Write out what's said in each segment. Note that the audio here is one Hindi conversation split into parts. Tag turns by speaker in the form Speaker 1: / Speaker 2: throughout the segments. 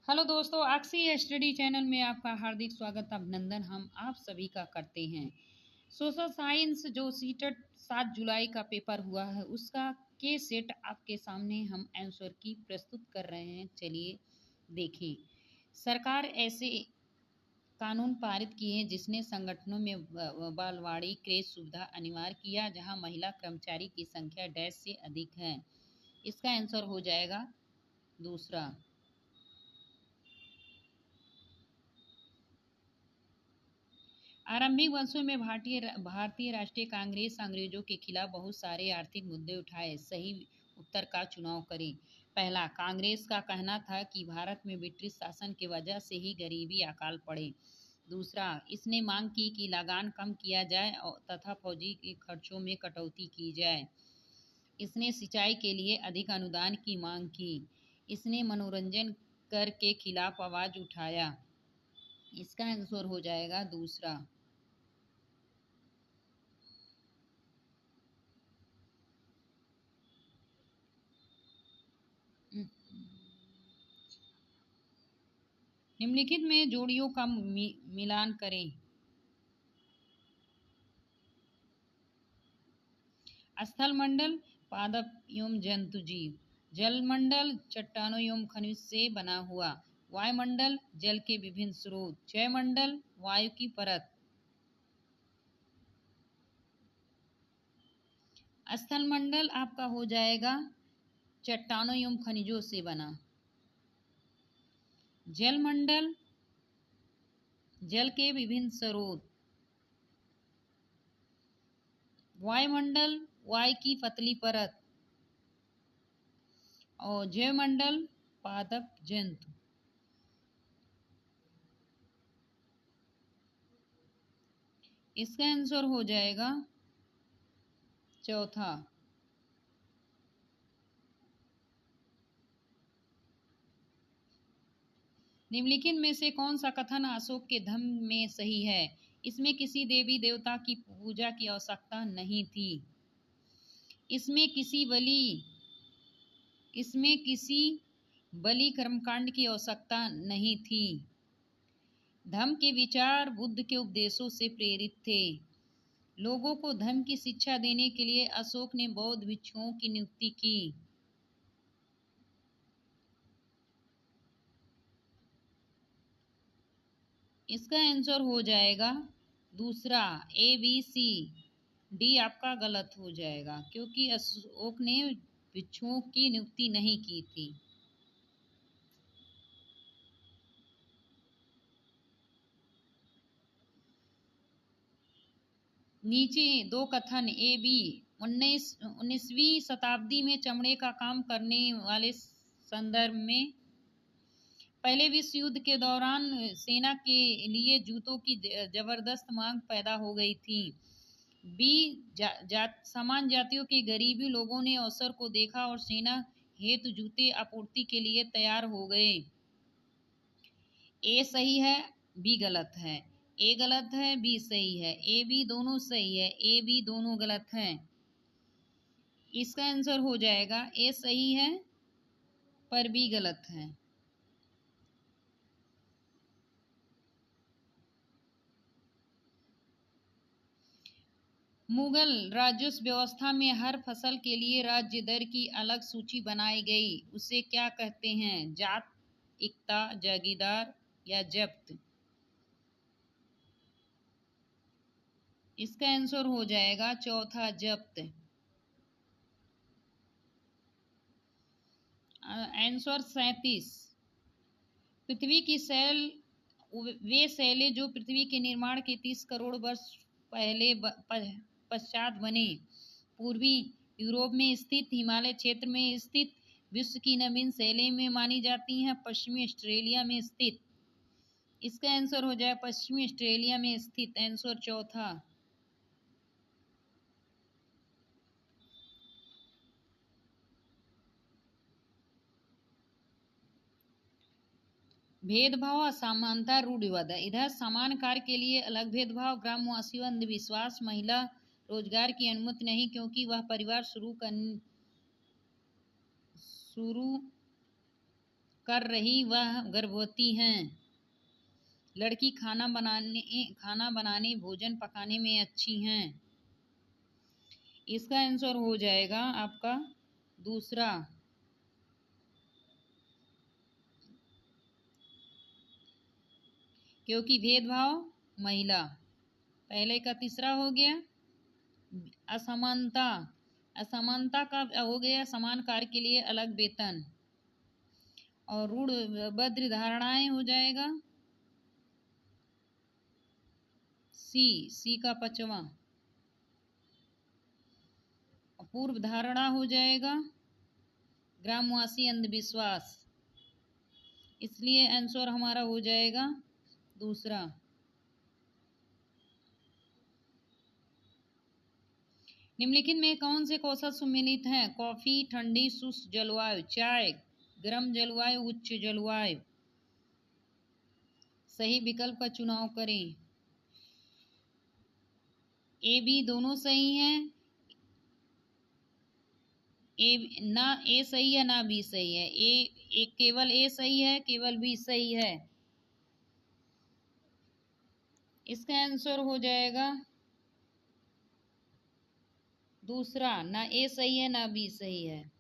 Speaker 1: हेलो दोस्तों, अक्सी स्टडी चैनल में आपका हार्दिक स्वागत अभिनंदन हम आप सभी का करते हैं। सोशल साइंस जो सीटेट 7 जुलाई का पेपर हुआ है उसका के सेट आपके सामने हम आंसर की प्रस्तुत कर रहे हैं। चलिए देखें। सरकार ऐसे कानून पारित किए हैं जिसने संगठनों में बालवाड़ी क्रेच सुविधा अनिवार्य किया जहां महिला कर्मचारी की संख्या डैश से अधिक है। इसका आंसर हो जाएगा दूसरा। आरंभिक वर्षों में भारतीय राष्ट्रीय कांग्रेस अंग्रेजों के खिलाफ बहुत सारे आर्थिक मुद्दे उठाए। सही उत्तर का चुनाव करें। पहला, कांग्रेस का कहना था कि भारत में ब्रिटिश शासन की वजह से ही गरीबी अकाल पड़े। दूसरा, इसने मांग की कि लगान कम किया जाए तथा फौजी के खर्चों में कटौती की जाए। इसने सिंचाई के लिए अधिक अनुदान की मांग की। इसने मनोरंजन कर के खिलाफ आवाज उठाया। इसका आंसर हो जाएगा दूसरा। निम्नलिखित में जोड़ियों का मिलान करें। स्थल मंडल पादप एवं जंतु जीव, जल मंडल चट्टानों एवं खनिज से बना हुआ, वायुमंडल जल के विभिन्न स्रोत, जय मंडल वायु की परत। स्थल मंडल आपका हो जाएगा चट्टानों एवं खनिजों से बना। जल मंडल जल के विभिन्न स्रोत। वायुमंडल वायु की पतली परत और जैव मंडल पादप जंतु। इसका आंसर हो जाएगा चौथा। निम्नलिखित में से कौन सा कथन अशोक के धम्म में सही है? इसमें किसी देवी देवता की पूजा की आवश्यकता नहीं थी। इसमें किसी बलि कर्मकांड की आवश्यकता नहीं थी। धम्म के विचार बुद्ध के उपदेशों से प्रेरित थे। लोगों को धम्म की शिक्षा देने के लिए अशोक ने बौद्ध भिक्षुओं की नियुक्ति की। इसका आंसर हो जाएगा दूसरा, ए बी सी। डी आपका गलत हो जाएगा क्योंकि अशोक ने भिक्षुओं की नियुक्ति नहीं की थी। नीचे दो कथन ए बी। 19वीं शताब्दी में चमड़े का काम करने वाले संदर्भ में पहले विश्व युद्ध के दौरान सेना के लिए जूतों की जबरदस्त मांग पैदा हो गई थी। बी, समान जातियों के गरीबी लोगों ने अवसर को देखा और सेना हेतु जूते आपूर्ति के लिए तैयार हो गए। ए सही है, बी गलत है। ए गलत है, बी सही है। ए बी दोनों सही है, ए बी दोनों गलत हैं। इसका आंसर हो जाएगा ए सही है पर बी गलत है। मुगल राजस्व व्यवस्था में हर फसल के लिए राज्य दर की अलग सूची बनाई गई। उसे क्या कहते हैं? जात, इक्ता, जागीरदार या जब्त? इसका आंसर हो जाएगा चौथा, जब्त। आंसर 37। पृथ्वी की वे शैलें जो पृथ्वी के निर्माण के 30 करोड़ वर्ष पहले पश्चात बने। पूर्वी यूरोप में स्थित हिमालय क्षेत्र में स्थित विश्व की नवीन शैलें में मानी जाती हैं। पश्चिमी ऑस्ट्रेलिया में स्थित। इसका आंसर हो जाए पश्चिमी ऑस्ट्रेलिया में स्थित। आंसर चौथा। भेदभाव, असमानता, रूढ़िवाद। इधर समान कार्य के लिए अलग भेदभाव, ग्रामवासियों, अंधविश्वास, महिला रोजगार की अनुमति नहीं क्योंकि वह परिवार शुरू कर रही वह गर्भवती हैं। लड़की खाना बनाने भोजन पकाने में अच्छी हैं। इसका आंसर हो जाएगा आपका दूसरा। क्योंकि भेदभाव महिला। पहले का तीसरा हो गया असमानता। असमानता का हो गया समान कार्य के लिए अलग वेतन। और रूढ़ धारणाएं हो जाएगा सी का पांचवा। पूर्व धारणा हो जाएगा ग्रामवासी अंधविश्वास। इसलिए आंसर हमारा हो जाएगा दूसरा। निम्नलिखित में कौन से कौशल सम्मिलित हैं? कॉफी ठंडी शुष्क जलवायु, चाय गर्म जलवायु, उच्च जलवायु। सही विकल्प का चुनाव करें। ए बी दोनों सही हैं। ना ए सही है ना बी सही है। केवल ए सही है, केवल बी सही है। इसका आंसर हो जाएगा दूसरा। ना ए सही है ना बी सही है।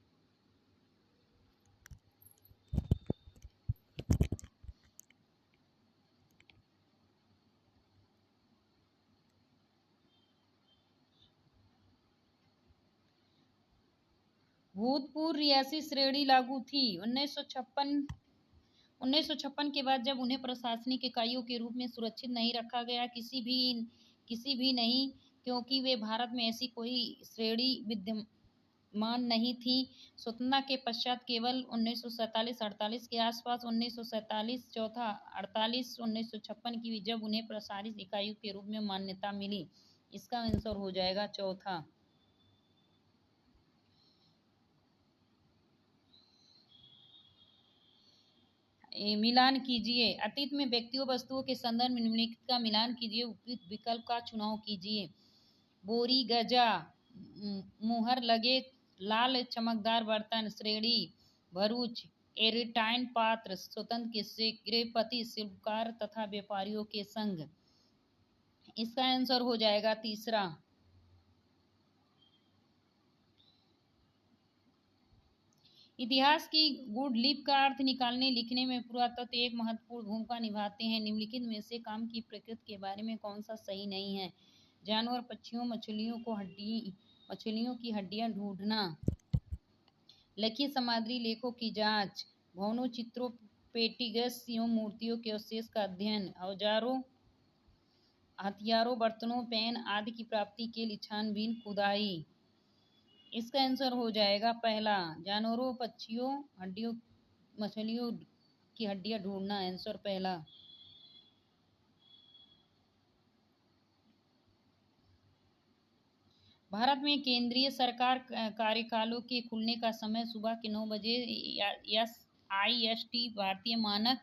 Speaker 1: भूतपूर्व रियासती श्रेणी लागू थी 1956 के बाद, जब उन्हें प्रशासनिक इकाइयों के रूप में सुरक्षित नहीं रखा गया। किसी भी नहीं, क्योंकि वे भारत में ऐसी कोई श्रेणी विद्यमान नहीं थी। स्वतंत्रता के पश्चात केवल 1947-48 के आसपास 1947 चौथा 48 1956 की जब उन्हें प्रशासनिक इकाइयों के रूप में मान्यता मिली। इसका आंसर हो जाएगा चौथा। मिलान कीजिए। अतीत में व्यक्तियों वस्तुओं के संदर्भ में निम्नलिखित का मिलान कीजिए। उपयुक्त विकल्प का चुनाव कीजिए। बोरी गजा, मुहर लगे लाल चमकदार बर्तन, श्रेणी भरूच, एयरटाइट पात्र, स्वतंत्र के सेक्रेटरी, शिल्पकार तथा व्यापारियों के संघ। इसका आंसर हो जाएगा तीसरा। इतिहास की गुड लिप का अर्थ निकालने लिखने में पुरातत्व एक महत्वपूर्ण भूमिका निभाते हैं। निम्नलिखित में से काम की प्रकृति के बारे में कौन सा सही नहीं है? जानवर, पक्षियों, मछलियों की हड्डियां ढूंढना, लिखित सामग्री लेखों की जांच, भवनों, चित्रों, पेंटिंग्स एवं मूर्तियों के अवशेष का अध्ययन, औजारों, हथियारों, बर्तनों, पेन आदि की प्राप्ति के लिए छानबीन, खुदाई। इसका आंसर हो जाएगा पहला। जानवरों, पक्षियों, मछलियों की हड्डियां ढूंढना। आंसर पहला। भारत में केंद्रीय सरकार कार्यकालों के खुलने का समय सुबह के 9 बजे IST भारतीय मानक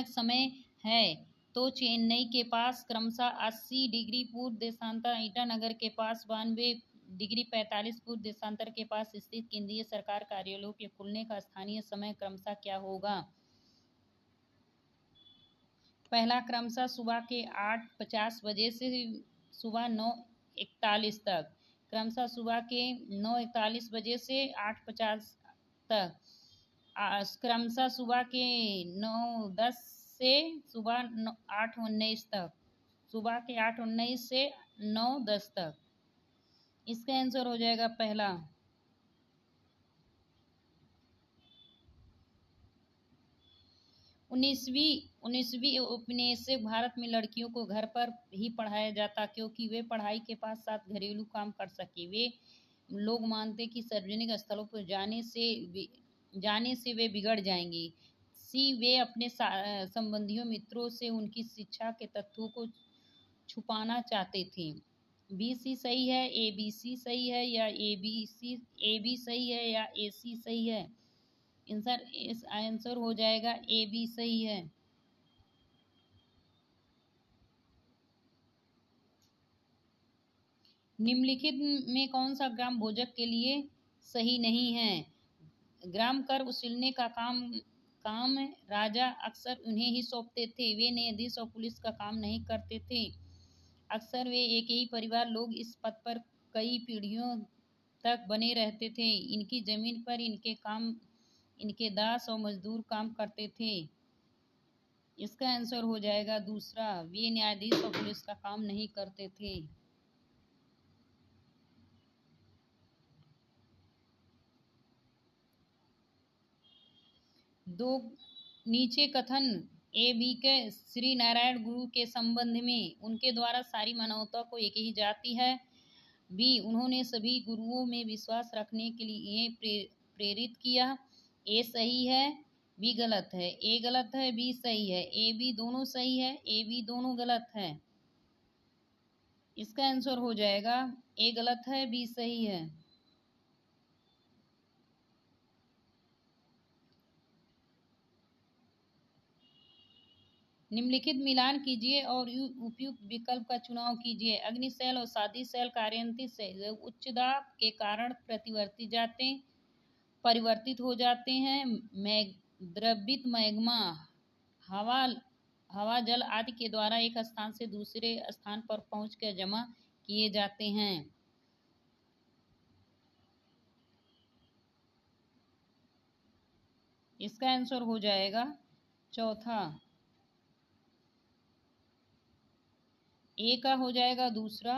Speaker 1: समय है। तो चेन्नई के पास क्रमशः 80 डिग्री पूर्व देशांतर, ईटानगर के पास 92 डिग्री 45 पूर्व देशांतर के पास स्थित केंद्रीय सरकार कार्यालयों के खुलने का स्थानीय समय क्रमशः क्या होगा? पहला क्रमशः सुबह के 8:50 बजे से सुबह 9:41 तक, क्रमशः सुबह के 9:41 बजे से 8:50 तक, क्रमशः सुबह के 9:10 से सुबह 8:19 तक, सुबह के 8:19 से 9:10 तक। इसका आंसर हो जाएगा पहला। 19वीं उपनिवेशिक भारत में लड़कियों को घर पर ही पढ़ाया जाता, क्योंकि वे पढ़ाई के साथ साथ घरेलू काम कर सके। वे लोग मानते कि सार्वजनिक स्थलों पर जाने से वे बिगड़ जाएंगी। वे अपने संबंधियों मित्रों से उनकी शिक्षा के तथ्यों को छुपाना चाहते थे। BC सही है, ABC सही है या AB सही है या AC सही है? इस आंसर हो जाएगा AB सही है। निम्नलिखित में कौन सा ग्राम भोजक के लिए सही नहीं है? ग्राम कर वसूलने का काम राजा अक्सर उन्हें ही सौंपते थे। वे न्यायाधीश और पुलिस का काम नहीं करते थे। अक्सर वे एक ही परिवार लोग इस पद पर कई पीढ़ियों तक बने रहते थे। इनकी जमीन पर इनके दास और मजदूर काम करते थे। इसका आंसर हो जाएगा दूसरा, वे न्यायाधीश और पुलिस का काम नहीं करते थे। दो नीचे कथन ए बी के श्री नारायण गुरु के संबंध में, उनके द्वारा सारी मानवता को एक ही जाति है। बी, उन्होंने सभी गुरुओं में विश्वास रखने के लिए प्रेरित किया। ए सही है, बी गलत है। ए गलत है, बी सही है। ए बी दोनों सही है, ए बी दोनों गलत है। इसका आंसर हो जाएगा ए गलत है, बी सही है। निम्नलिखित मिलान कीजिए और उपयुक्त विकल्प का चुनाव कीजिए। अग्निशैल और शादी शैल कार्यान्तित से उच्च दाब के कारण परिवर्तित हो जाते हैं। द्रवित मैग्मा हवा जल आदि के द्वारा एक स्थान से दूसरे स्थान पर पहुंचकर जमा किए जाते हैं। इसका आंसर हो जाएगा चौथा। ए का हो जाएगा दूसरा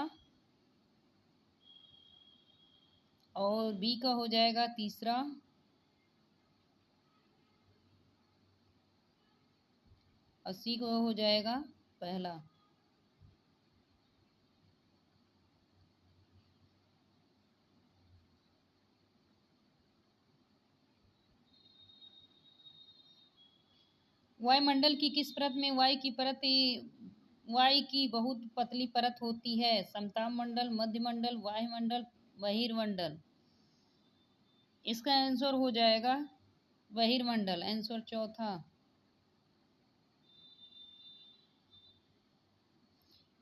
Speaker 1: और बी का हो जाएगा तीसरा और सी का हो जाएगा पहला। वायुमंडल की किस परत में वायु की बहुत पतली परत होती है? समताप मंडल, मध्यमंडल, वायुमंडल, बहिर्मंडल। इसका आंसर हो जाएगा बहिर्मंडल, आंसर चौथा।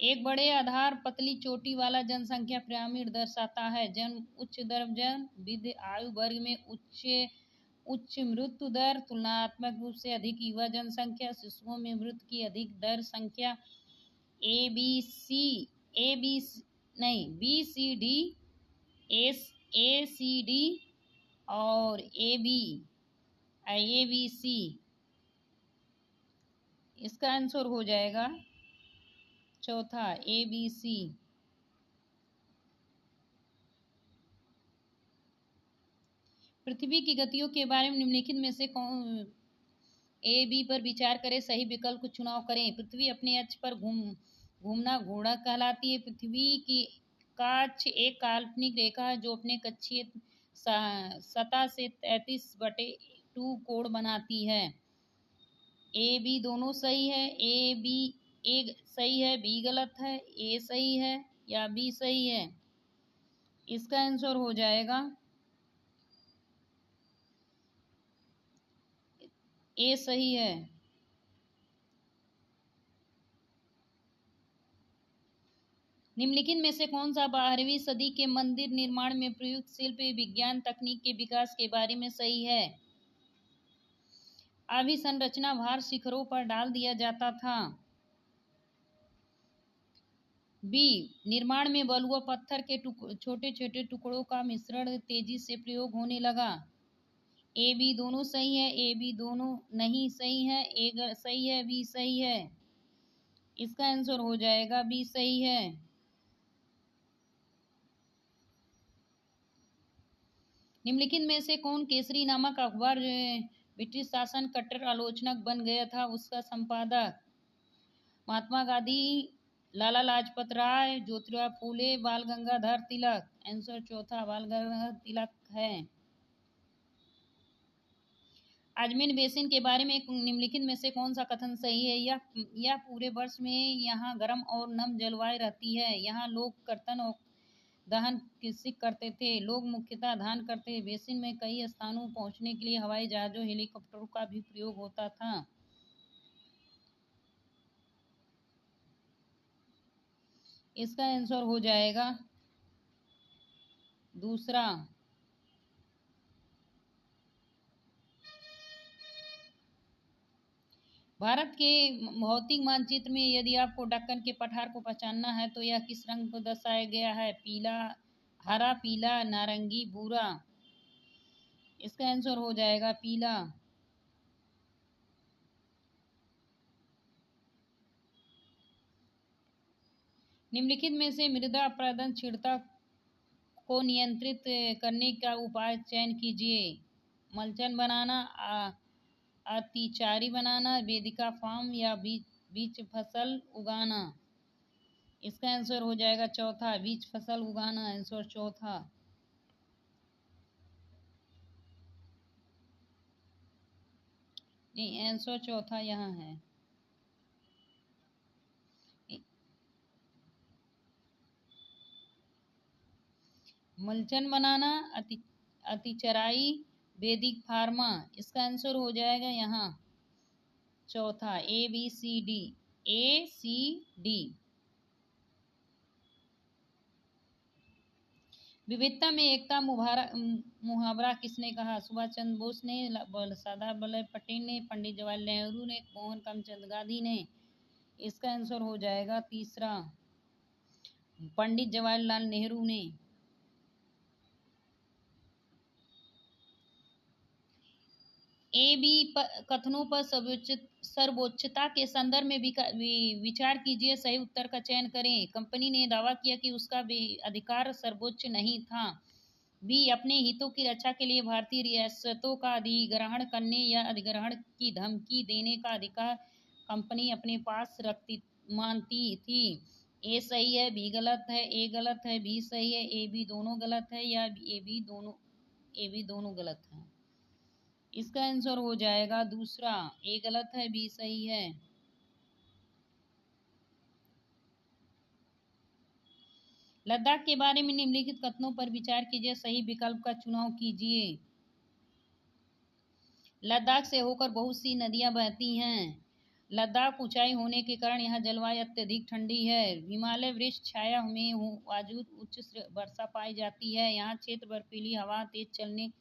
Speaker 1: एक बड़े आधार पतली चोटी वाला जनसंख्या पिरामिड दर्शाता है। जन्म उच्च दर्जन विधि आयु वर्ग में उच्च मृत्यु दर, तुलनात्मक रूप से अधिक युवा जनसंख्या, शिशुओं में मृत्यु की अधिक दर संख्या। बी सी डी, ए सी डी और ए बी सी। इसका आंसर हो जाएगा चौथा, ए बी सी। पृथ्वी की गतियों के बारे में निम्नलिखित में से कौन ए बी पर विचार करें, सही विकल्प को चुनाव करें। पृथ्वी अपने अक्ष पर घूमना घूर्णक कहलाती है। पृथ्वी की काक्ष एक काल्पनिक रेखा है जो अपने कक्षीय सतह से 33/2 कोण बनाती है। ए बी दोनों सही है। ए सही है, बी गलत है। ए सही है या बी सही है? इसका आंसर हो जाएगा ए सही है। निम्नलिखित में से कौन सा 12वीं सदी के मंदिर निर्माण में प्रयुक्त शिल्प विज्ञान तकनीक के विकास के बारे में सही है? अभिसंरचना भार शिखरों पर डाल दिया जाता था। बी, निर्माण में बलुआ पत्थर के छोटे छोटे टुकड़ों का मिश्रण तेजी से प्रयोग होने लगा। ए बी दोनों सही है, ए बी दोनों नहीं सही है। ए सही है, बी सही है। इसका आंसर हो जाएगा बी सही है। निम्नलिखित में से कौन केसरी नामक अखबार ब्रिटिश शासन कट्टर आलोचनक बन गया था? उसका संपादक महात्मा गांधी, लाला लाजपत राय, ज्योतिराव फूले, बाल गंगाधर तिलक। आंसर चौथा, बाल गंगाधर तिलक है। आजमीन बेसिन के बारे में निम्नलिखित में से कौन सा कथन सही है? यह पूरे वर्ष में यहाँ गर्म और नम जलवायु रहती है। यहाँ लोग कर्तन और दहन कृषि करते थे। लोग मुख्यतः धान करते थे। बेसिन में कई स्थानों पहुंचने के लिए हवाई जहाजों, हेलीकॉप्टरों का भी प्रयोग होता था। इसका आंसर हो जाएगा दूसरा। भारत के भौतिक मानचित्र में यदि आपको दक्कन के पठार को पहचानना है तो यह किस रंग को दर्शाया गया है? पीला, हरा, पीला, नारंगी, भूरा। इसका आंसर हो जाएगा पीला। निम्नलिखित में से मृदा अपरदन क्षीणता को नियंत्रित करने का उपाय चयन कीजिए। मल्चन बनाना, अतिचारी बनाना, वेदिका फार्म या बीज फसल उगाना। इसका आंसर हो जाएगा चौथा, बीज फसल उगाना। आंसर चौथा। नहीं, आंसर चौथा यहाँ है। मल्चन बनाना, अतिचराई, वैदिक फार्मा। इसका आंसर हो जाएगा यहाँ चौथा, ABCD। ACD। विविधता में एकता मुहावरा किसने कहा? सुभाष चंद्र बोस ने, सरदार वल्लभ पटेल ने, पंडित जवाहरलाल नेहरू ने, मोहन करमचंद गांधी ने। इसका आंसर हो जाएगा तीसरा, पंडित जवाहरलाल नेहरू ने। ए बी कथनों पर सर्वोच्चता के संदर्भ में विचार कीजिए, सही उत्तर का चयन करें। कंपनी ने दावा किया कि उसका अधिकार सर्वोच्च नहीं था। बी, अपने हितों की रक्षा के लिए भारतीय रियासतों का अधिग्रहण करने या अधिग्रहण की धमकी देने का अधिकार कंपनी अपने पास रखती मानती थी। ए सही है, बी गलत है, ए गलत है, बी सही है, ए बी दोनों गलत है, या ए बी दोनों गलत है। इसका आंसर हो जाएगा दूसरा, ए गलत है, बी सही है। लद्दाख के बारे में निम्नलिखित कथनों पर विचार कीजिए, सही विकल्प का चुनाव कीजिए। लद्दाख से होकर बहुत सी नदियां बहती हैं। लद्दाख ऊंचाई होने के कारण यहाँ जलवायु अत्यधिक ठंडी है। हिमालय वृक्ष छाया में मौजूद उच्च वर्षा पाई जाती है। यहाँ क्षेत्र बर्फीली हवा, तेज चलने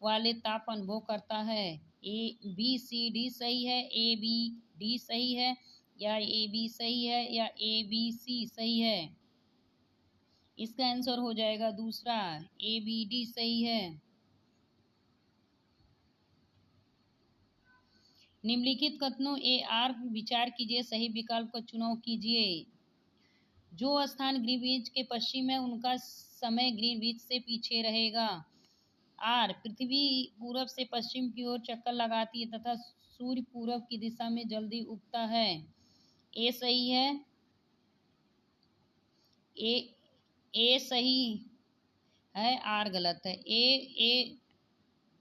Speaker 1: वाले ताप अनुभव करता है। ABCD सही है, ABD सही है, या AB सही है, या ABC सही है। इसका आंसर हो जाएगा दूसरा, ABD सही है। निम्नलिखित कथनों AR विचार कीजिए, सही विकल्प का चुनाव कीजिए। जो स्थान ग्रीनविच के पश्चिम है उनका समय ग्रीनविच से पीछे रहेगा। आर, पृथ्वी पूरब से पश्चिम की ओर चक्कर लगाती है तथा सूर्य पूरब की दिशा में जल्दी उगता है। ए सही है, ए सही है, आर गलत है।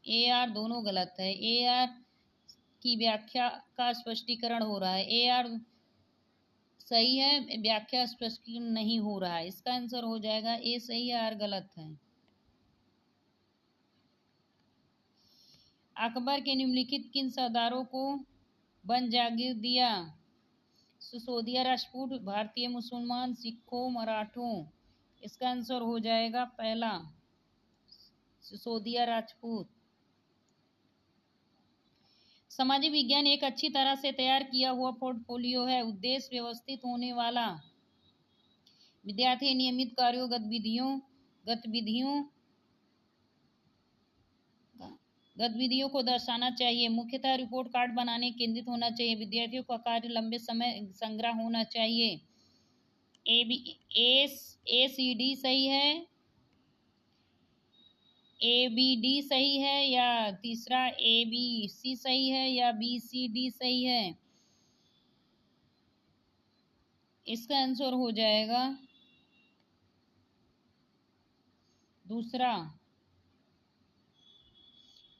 Speaker 1: ए आर दोनों गलत है। ए आर की व्याख्या का स्पष्टीकरण हो रहा है। ए आर सही है, व्याख्या स्पष्टीकरण नहीं हो रहा है। इसका आंसर हो जाएगा ए सही है, आर गलत है। अकबर के निम्नलिखित किन सरदारों को वन जागीर दिया? सिसोदिया राजपूत, भारतीय मुसलमान, सिखों, मराठों। इसका आंसर हो जाएगा पहला, सिसोदिया राजपूत। सामाजिक विज्ञान एक अच्छी तरह से तैयार किया हुआ पोर्टफोलियो है। उद्देश्य व्यवस्थित होने वाला, विद्यार्थी नियमित कार्यों गतिविधियों को दर्शाना चाहिए। मुख्यतः रिपोर्ट कार्ड बनाने केंद्रित होना चाहिए। विद्यार्थियों का कार्य लंबे समय संग्रह होना चाहिए। ACD सही है, ABD सही है, या तीसरा ABC सही है, या BCD सही है। इसका आंसर हो जाएगा दूसरा,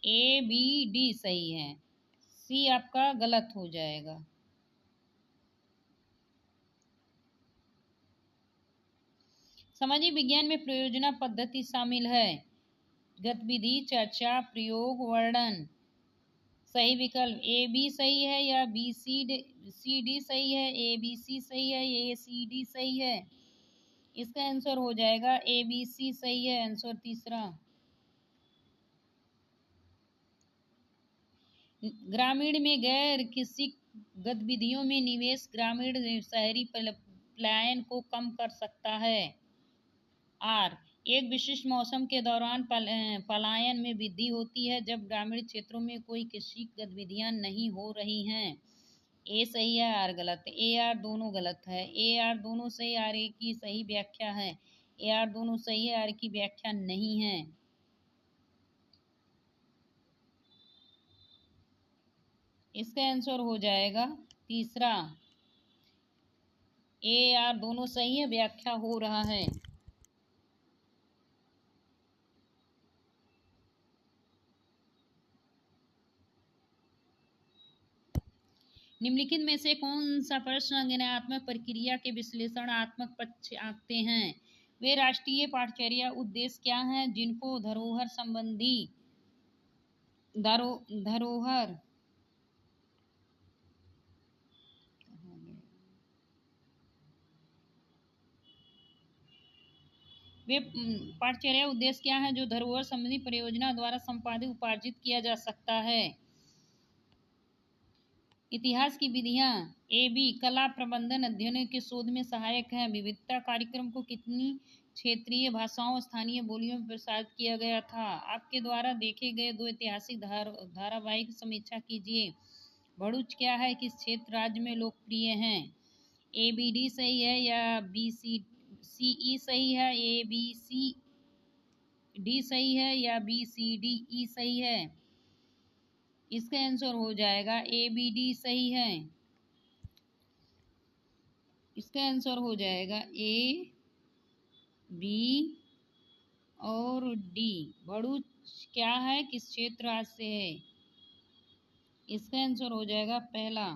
Speaker 1: ABD सही है। C आपका गलत हो जाएगा। सामाजिक विज्ञान में प्रयोजना पद्धति शामिल है। गतिविधि, चर्चा, प्रयोग, वर्णन। सही विकल्प AB सही है, या BCD सही है, ABC सही है, या ACD सही है। इसका आंसर हो जाएगा ABC सही है। आंसर तीसरा। ग्रामीण में गैर कृषि गतिविधियों में निवेश ग्रामीण शहरी पलायन को कम कर सकता है। आर, एक विशिष्ट मौसम के दौरान पलायन में वृद्धि होती है जब ग्रामीण क्षेत्रों में कोई कृषि गतिविधियां नहीं हो रही हैं। ए सही है, आर गलत है। ए आर दोनों गलत है। ए आर दोनों सही, आर ए की सही व्याख्या है। ए आर दोनों सही है, आर की व्याख्या नहीं है। इसका आंसर हो जाएगा तीसरा। ए आर दोनों सही है, व्याख्या हो रहा है। निम्नलिखित में से कौन सा प्रश्न निर्णयात्मक प्रक्रिया के विश्लेषणात्मक पक्ष आंकते हैं? वे राष्ट्रीय पाठचर्या उद्देश्य क्या हैं जिनको धरोहर संबंधी धरोहर वे पाठचर्या उद्देश्य क्या है जो धरोहर संबंधी परियोजना द्वारा संपादित उपार्जित किया जा सकता है? इतिहास की विधियां। ए बी, कला प्रबंधन अध्ययन के शोध में सहायक है। विविधता कार्यक्रम को कितनी क्षेत्रीय भाषाओं स्थानीय बोलियों में प्रसारित किया गया था? आपके द्वारा देखे गए दो ऐतिहासिक धारावाहिक समीक्षा कीजिए। भरूच क्या है, किस क्षेत्र राज्य में लोकप्रिय हैं? ए बी डी सही है या बी सी सी ई सही है? ए बी सी डी सही है या बी सी डी ई सही है? इसका आंसर हो जाएगा ए बी डी सही है। इसका आंसर हो जाएगा ए बी और डी। भरूच क्या है, किस क्षेत्र राज्य से है? इसका आंसर हो जाएगा पहला।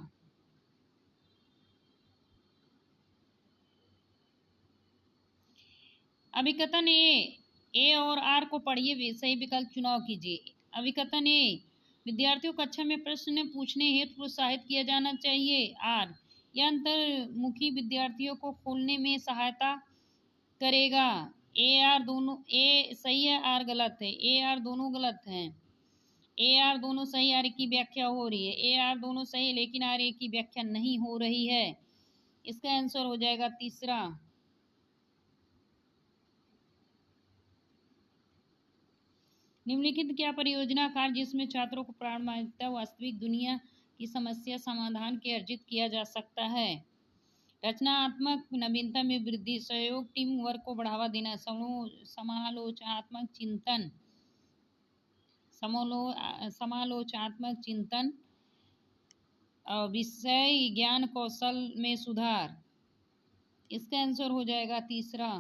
Speaker 1: अभिकथन ए और आर को पढ़िए, सही विकल्प चुनाव कीजिए। अभिकथन ए, विद्यार्थियों को कक्षा में प्रश्न पूछने हेतु प्रोत्साहित किया जाना चाहिए। आर, यह अंतर्मुखी विद्यार्थियों को खोलने में सहायता करेगा। ए आर दोनों ए सही है, आर गलत है। ए आर दोनों गलत हैं। ए आर दोनों सही, आर की व्याख्या हो रही है। ए आर दोनों सही लेकिन आर ए की व्याख्या नहीं हो रही है। इसका आंसर हो जाएगा तीसरा। निम्नलिखित क्या परियोजना कार्य जिसमें छात्रों को प्रामाणिकता वास्तविक दुनिया की समस्या समाधान के अर्जित किया जा सकता है? रचनात्मक नवीनता में वृद्धि, सहयोग, टीम वर्क को बढ़ावा देना, समालोचनात्मक चिंतन, समालोचनात्मक चिंतन, विषय ज्ञान कौशल में सुधार। इसका आंसर हो जाएगा तीसरा।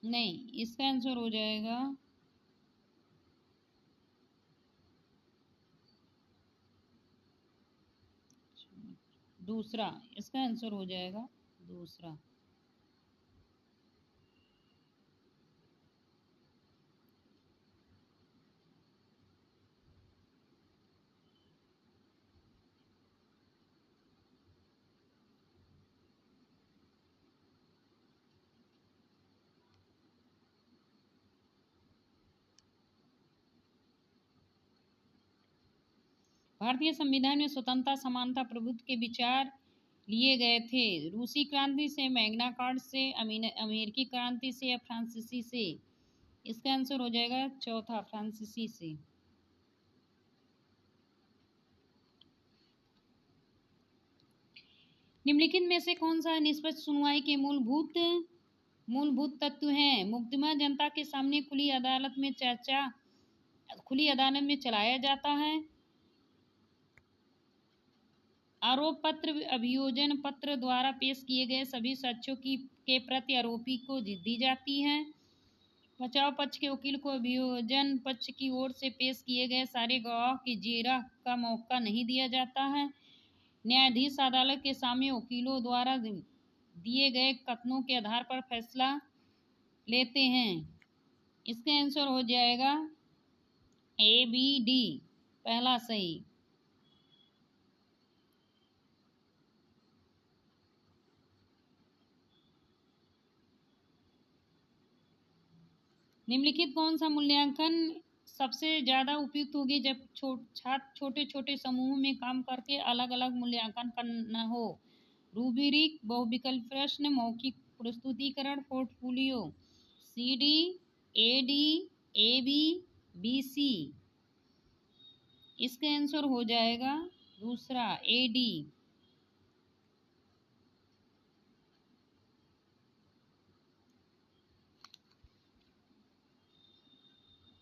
Speaker 1: नहीं, इसका आंसर हो जाएगा दूसरा। इसका आंसर हो जाएगा दूसरा। भारतीय संविधान में स्वतंत्रता, समानता, प्रभुत्व के विचार लिए गए थे। रूसी क्रांति से, मैग्ना कार्टा से, अमेरिकी क्रांति से या फ्रांसीसी से? इसका आंसर हो जाएगा चौथा, फ्रांसीसी से। निम्नलिखित में से कौन सा निष्पक्ष सुनवाई के मूलभूत तत्व हैं? मुकदमा जनता के सामने खुली अदालत में चलाया जाता है। आरोप पत्र अभियोजन पत्र द्वारा पेश किए गए सभी साक्ष्यों के प्रति आरोपी को दी जाती है। बचाव पक्ष के वकील को अभियोजन पक्ष की ओर से पेश किए गए सारे गवाह की जेरा का मौका नहीं दिया जाता है। न्यायाधीश अदालत के सामने वकीलों द्वारा दिए गए कथनों के आधार पर फैसला लेते हैं। इसका आंसर हो जाएगा ए बी डी, पहला सही। निम्नलिखित कौन सा मूल्यांकन सबसे ज़्यादा उपयुक्त होगी जब छात्र छोटे छोटे समूह में काम करके अलग अलग मूल्यांकन करना हो। रूब्रिक, बहुविकल्प प्रश्न, मौखिक प्रस्तुतिकरण, portfolio. CD, AD, AB, BC। इसका आंसर हो जाएगा दूसरा AD।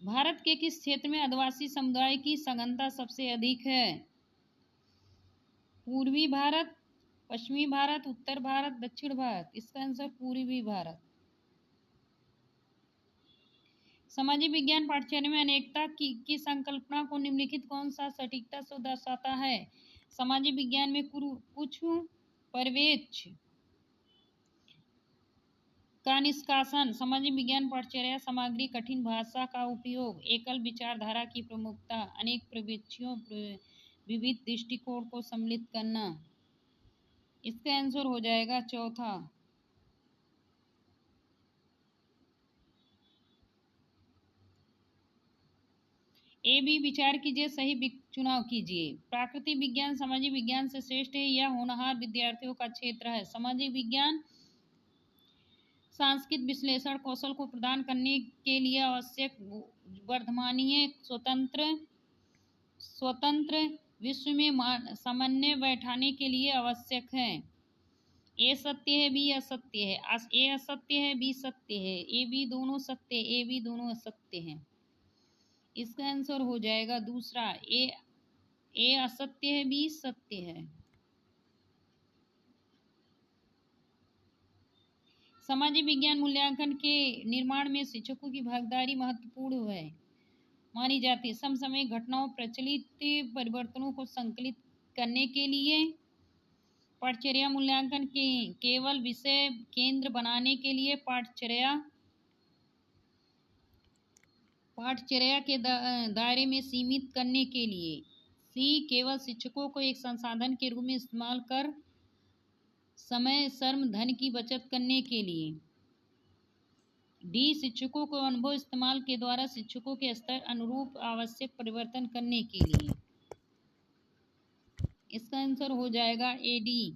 Speaker 1: भारत के किस क्षेत्र में आदिवासी समुदाय की सघनता सबसे अधिक है? पूर्वी भारत, पश्चिमी भारत, उत्तर भारत, दक्षिण भारत। इसका आंसर पूर्वी भारत। सामाजिक विज्ञान पाठ्यक्रम में अनेकता की संकल्पना को निम्नलिखित कौन सा सटीकता से दर्शाता है? सामाजिक विज्ञान में कुछ पर्यवेक्ष का निष्कासन, सामाजिक विज्ञान पाठ्यचर्या सामग्री, कठिन भाषा का उपयोग, एकल विचारधारा की प्रमुखता, अनेक प्रवृत्तियों विविध दृष्टिकोण को सम्मिलित करना। इसका आंसर हो जाएगा चौथा। ए बी विचार कीजिए, सही चुनाव कीजिए। प्राकृतिक विज्ञान सामाजिक विज्ञान से श्रेष्ठ है या होनहार विद्यार्थियों का क्षेत्र है? सामाजिक विज्ञान सांस्कृतिक विश्लेषण कौशल को प्रदान करने के लिए आवश्यक वर्तमानीय स्वतंत्र विश्व में समन्वय बैठाने के लिए आवश्यक है। ए सत्य है, बी असत्य है। ए असत्य है, बी सत्य है। ए बी दोनों सत्य, ए बी दोनों असत्य हैं। इसका आंसर हो जाएगा दूसरा ए असत्य है, बी सत्य है। सामाजिक विज्ञान मूल्यांकन के निर्माण में शिक्षकों की भागीदारी महत्वपूर्ण है मानी जाती है। समसामयिक घटनाओं प्रचलित परिवर्तनों को संकलित करने के लिए पाठ्यचर्या मूल्यांकन के केवल विषय केंद्र बनाने के लिए पाठ्यचर्या के दायरे में सीमित करने के लिए। सी केवल शिक्षकों को एक संसाधन के रूप में इस्तेमाल कर समय, श्रम, धन की बचत करने के लिए। डी शिक्षकों को अनुभव इस्तेमाल के द्वारा शिक्षकों के स्तर अनुरूप आवश्यक परिवर्तन करने के लिए। इसका आंसर हो जाएगा AD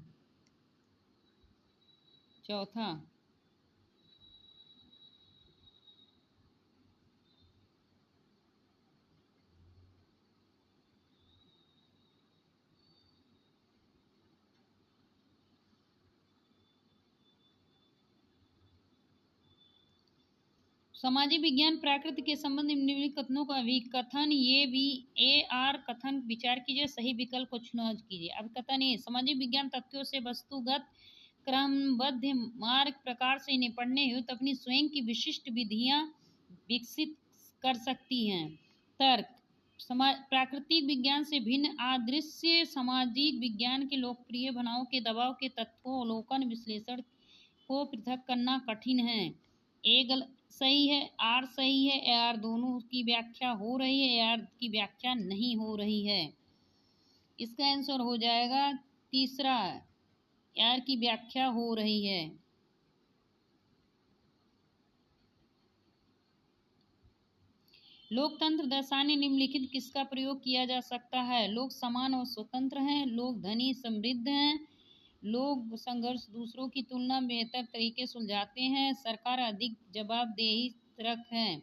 Speaker 1: चौथा। सामाजिक विज्ञान प्रकृति के संबंध में निम्नलिखित कथनों का अभिकथन ये भी AR कथन विचार कीजिए, सही विकल्प को चुनाव कीजिए। अब कथन ए सामाजिक विज्ञान तथ्यों से वस्तुगत क्रमबद्ध मार्ग प्रकार से निपटने हेतु अपनी स्वयं की विशिष्ट विधियां विकसित कर सकती हैं। तर्क प्राकृतिक विज्ञान से भिन्न आदृश्य सामाजिक विज्ञान के लोकप्रिय बनाव के दबाव के तत्वों अवलोकन विश्लेषण को पृथक करना कठिन है। सही है, आर सही है, AR दोनों की व्याख्या हो रही है, AR की व्याख्या नहीं हो रही है। इसका आंसर हो जाएगा तीसरा, AR की व्याख्या हो रही है। लोकतंत्र दर्शाने निम्नलिखित किसका प्रयोग किया जा सकता है? लोग समान और स्वतंत्र हैं, लोग धनी समृद्ध हैं, लोग संघर्ष दूसरों की तुलना में बेहतर तरीके सुलझाते हैं, सरकार अधिक जवाबदेही तरक है।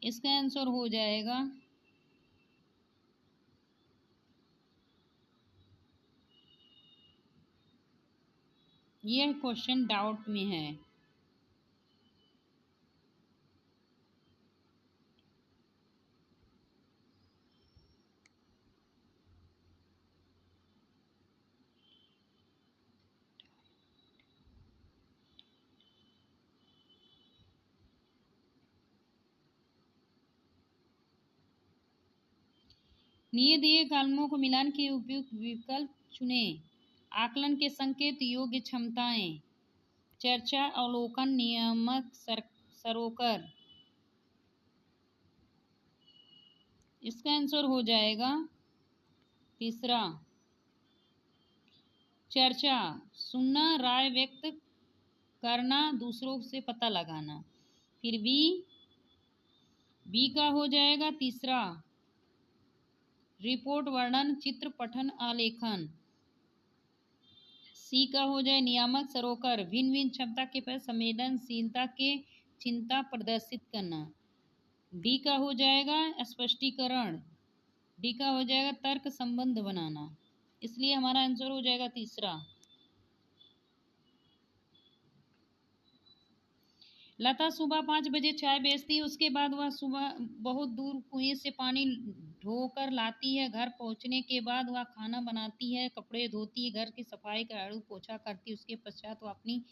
Speaker 1: इसका आंसर हो जाएगा यह क्वेश्चन डाउट में है। दिए कॉलमों को मिलान के उपयुक्त विकल्प चुनें। आकलन के संकेत, योग्य क्षमताएं, चर्चा, अवलोकन, नियामक सरोकर। इसका आंसर हो जाएगा तीसरा, चर्चा, सुनना, राय व्यक्त करना, दूसरों से पता लगाना। फिर भी बी का हो जाएगा तीसरा रिपोर्ट वर्णन चित्र पठन आलेखन। सी का हो जाए नियामक सरोकर भिन्न भिन्न क्षमता के पर संवेदनशीलता के चिंता प्रदर्शित करना। डी का हो जाएगा स्पष्टीकरण। डी का हो जाएगा तर्क संबंध बनाना। इसलिए हमारा आंसर हो जाएगा तीसरा। लता सुबह 5 बजे चाय बेचती है। उसके बाद वह सुबह बहुत दूर कुएं से पानी ढोकर लाती है। घर पहुंचने के बाद वह खाना बनाती है, कपड़े धोती है, घर की सफाई झाड़ू पोछा करती है। उसके पश्चात वह अपनी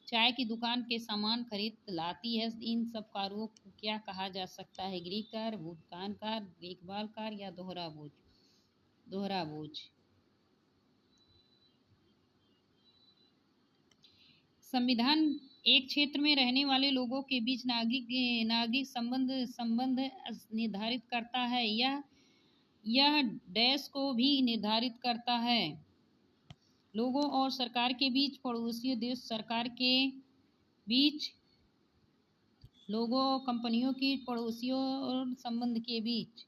Speaker 1: चाय की दुकान के सामान खरीद लाती है। इन सब कार्यों को क्या कहा जा सकता है? गृह कार्य, भुगतान कार्य, देखभाल कार्य या दोहरा बोझ? दोहरा बोझ। संविधान एक क्षेत्र में रहने वाले लोगों के बीच नागरिक संबंध निर्धारित करता है। यह डैश को भी निर्धारित करता है। लोगों और सरकार के बीच, पड़ोसी देश सरकार के बीच, लोगों और कंपनियों की पड़ोसियों और संबंध के बीच।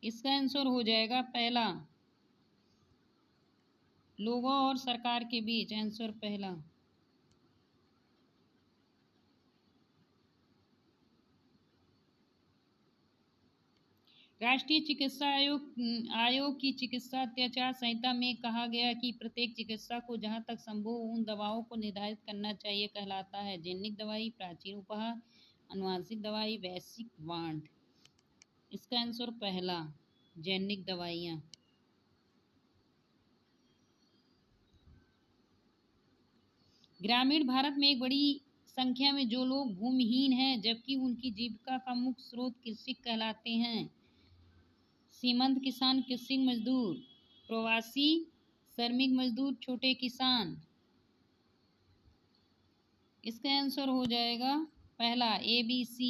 Speaker 1: इसका आंसर हो जाएगा पहला लोगों और सरकार के बीच। आंसर पहला। राष्ट्रीय चिकित्सा आयोग की चिकित्सा अत्याचार संहिता में कहा गया कि प्रत्येक चिकित्सा को जहां तक संभव उन दवाओं को निर्धारित करना चाहिए कहलाता है जेनेरिक दवाई, प्राचीन उपहार, आनुवंशिक दवाई, वैश्विक वांड। इसका आंसर पहला जेनेरिक दवाइयाँ। ग्रामीण भारत में एक बड़ी संख्या में जो लोग भूमिहीन हैं जबकि उनकी जीविका का मुख्य स्रोत कृषि कहलाते हैं। सीमंत किसान, कृषि मजदूर, प्रवासी श्रमिक मजदूर, छोटे किसान। इसका आंसर हो जाएगा पहला ABC।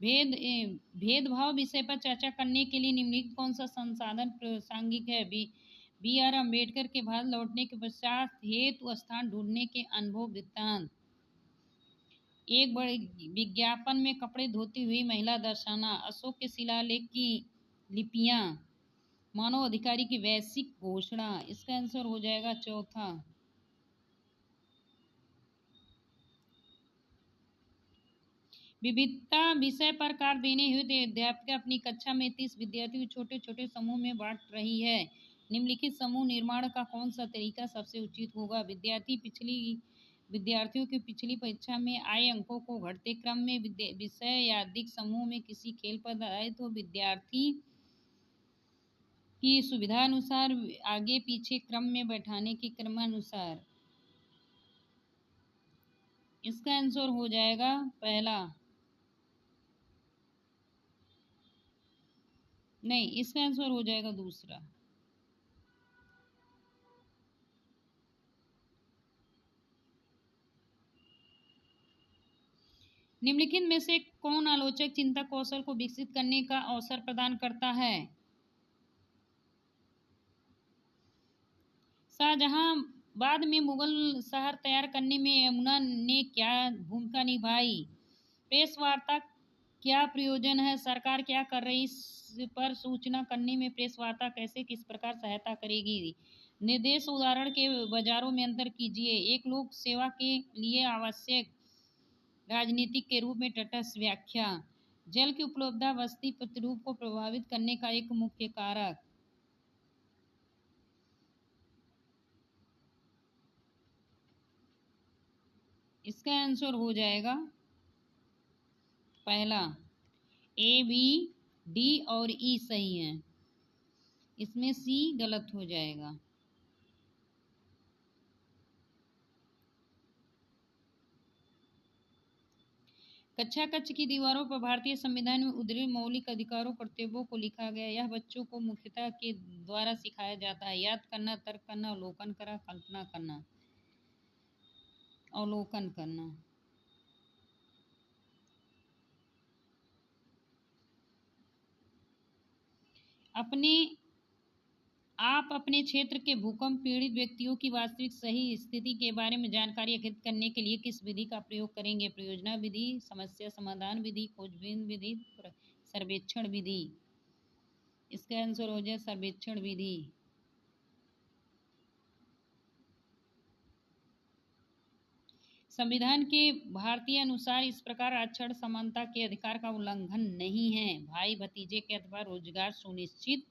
Speaker 1: भेदभाव विषय पर चर्चा करने के लिए निम्नलिखित कौन सा संसाधन प्रासंगिक है? BR अम्बेडकर के भारत लौटने के पश्चात हेतु स्थान ढूंढने के अनुभव वृत्तांत। एक बड़े विज्ञापन में कपड़े धोती हुई महिला दर्शाना। अशोक के शिलालेख की लिपियां। मानव अधिकारी की वैश्विक घोषणा। इसका आंसर हो जाएगा चौथा। विविधता विषय पर कार्य देने हुए अध्यापिका अपनी कक्षा में 30 विद्यार्थियों छोटे छोटे समूह में बांट रही है। निम्नलिखित समूह निर्माण का कौन सा तरीका सबसे उचित होगा? विद्यार्थियों की पिछली परीक्षा में आए अंकों को घटते क्रम में विषय या अधिक समूह में किसी खेल पर आधारित हो विद्यार्थी की सुविधा अनुसार आगे पीछे क्रम में बैठाने के क्रमानुसार। इसका आंसर हो जाएगा पहला। नहीं, इसका आंसर हो जाएगा दूसरा। निम्नलिखित में से कौन आलोचक चिंतक कौशल को विकसित करने का अवसर प्रदान करता है? शाहजहां बाद में मुगल शहर तैयार करने में यमुना ने क्या भूमिका निभाई? प्रेस वार्ता क्या प्रयोजन है? सरकार क्या कर रही इस पर सूचना करने में प्रेस वार्ता कैसे किस प्रकार सहायता करेगी? निर्देश उदाहरण के बाजारों में अंतर कीजिए। एक लोक सेवा के लिए आवश्यक राजनीतिक के रूप में तटस्थ व्याख्या। जल की उपलब्धता बस्ती प्रतिरूप को प्रभावित करने का एक मुख्य कारक। इसका आंसर हो जाएगा पहला। A, B, D और E सही है। इसमें C गलत हो जाएगा। कक्षा कक्ष की दीवारों पर भारतीय संविधान में उद्धृत मौलिक अधिकारों कर्तव्यों को लिखा गया। यह बच्चों को मुख्यतः के द्वारा सिखाया जाता है। याद करना, तर्क करना, अवलोकन करना, कल्पना करना। अवलोकन करना। अपने आप अपने क्षेत्र के भूकंप पीड़ित व्यक्तियों की वास्तविक सही स्थिति के बारे में जानकारी एकत्रित करने के लिए किस विधि का प्रयोग करेंगे? परियोजना विधि, समस्या समाधान विधि, खोजबीन विधि, सर्वेक्षण विधि। इसका आंसर हो जाए सर्वेक्षण विधि। संविधान के भारतीय अनुसार इस प्रकार आरक्षण समानता के अधिकार का उल्लंघन नहीं है। भाई भतीजे के अथवा रोजगार सुनिश्चित,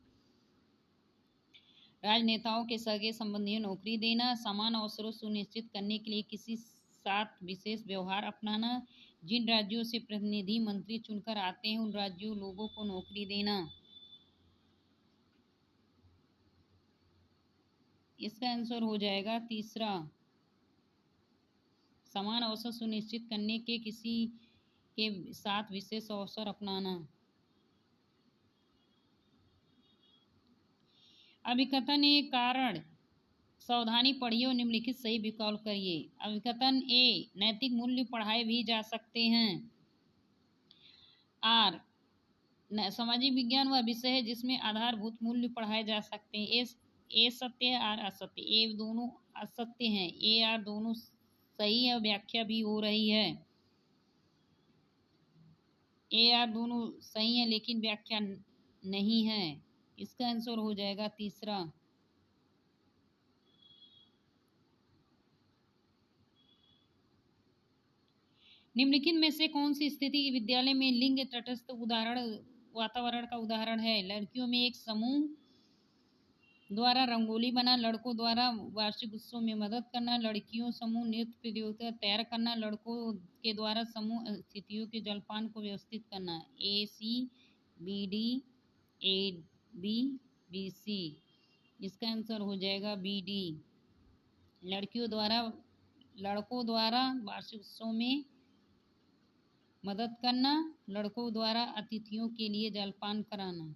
Speaker 1: राजनेताओं के सगे संबंधियों नौकरी देना, समान अवसरों सुनिश्चित करने के लिए किसी साथ विशेष व्यवहार अपनाना, जिन राज्यों से प्रतिनिधि मंत्री चुनकर आते हैं उन राज्यों लोगों को नौकरी देना। इसका आंसर हो जाएगा तीसरा, समान अवसर सुनिश्चित करने के किसी के साथ विशेष अवसर अपनाना। अभिकथन ए कारण सावधानी पढ़िए और निम्नलिखित सही विकल्प करिए। अभिकथन ए, नैतिक मूल्य पढ़ाए भी जा सकते हैं। आर, सामाजिक विज्ञान वह विषय है जिसमें आधारभूत मूल्य पढ़ाए जा सकते हैं। ए सत्य है, आर असत्य। ए दोनों असत्य हैं, ए आर दोनों सही है, व्याख्या भी हो रही है। ए आर दोनों सही है लेकिन व्याख्या नहीं है। इसका आंसर हो जाएगा तीसरा। निम्नलिखित में से कौन सी स्थिति विद्यालय में लिंग तटस्थ वातावरण का उदाहरण है? लड़कियों में एक समूह द्वारा रंगोली बना, लड़कों द्वारा वार्षिक उत्सव में मदद करना, लड़कियों समूह नृत्य प्रतियोगिता तैयार करना, लड़कों के द्वारा समूह अतिथियों के जलपान को व्यवस्थित करना। A C B D, A B B C. इसका आंसर हो जाएगा बी डी। लड़कों द्वारा वार्षिक उत्सव में मदद करना, लड़कों द्वारा अतिथियों के लिए जलपान कराना।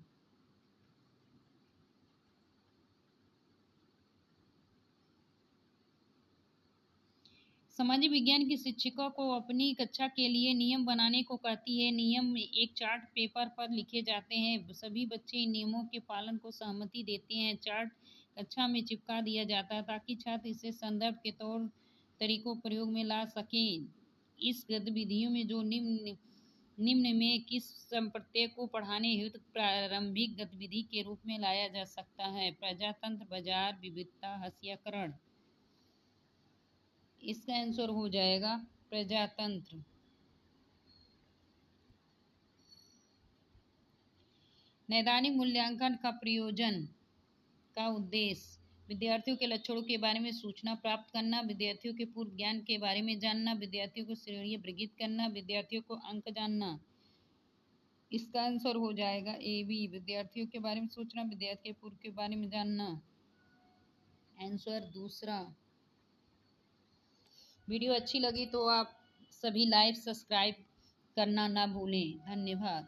Speaker 1: सामाजिक विज्ञान की शिक्षिका को अपनी कक्षा के लिए नियम बनाने को कहती है। नियम एक चार्ट पेपर पर लिखे जाते हैं, सभी बच्चे इन नियमों के पालन को सहमति देते हैं। चार्ट कक्षा में चिपका दिया जाता है ताकि छात्र इसे संदर्भ के तौर तरीकों प्रयोग में ला सकें। इस गतिविधियों में जो निम्न में किस संप्रत्यय को पढ़ाने हेतु प्रारंभिक गतिविधि के रूप में लाया जा सकता है? प्रजातंत्र, बाजार, विविधता, हास्यकरण। इसका आंसर हो जाएगा प्रजातंत्र। नैदानिक मूल्यांकन का प्रयोजन का उद्देश्य विद्यार्थियों के लक्षणों के बारे में सूचना प्राप्त करना, विद्यार्थियों के पूर्व ज्ञान के बारे में जानना, विद्यार्थियों को श्रेणीय वर्गीकृत करना, विद्यार्थियों को अंक जानना। इसका आंसर हो जाएगा ए बी, विद्यार्थियों के बारे में सोचना, विद्यार्थी के पूर्व के बारे में जानना। आंसर दूसरा। वीडियो अच्छी लगी तो आप सभी लाइक सब्सक्राइब करना ना भूलें। धन्यवाद।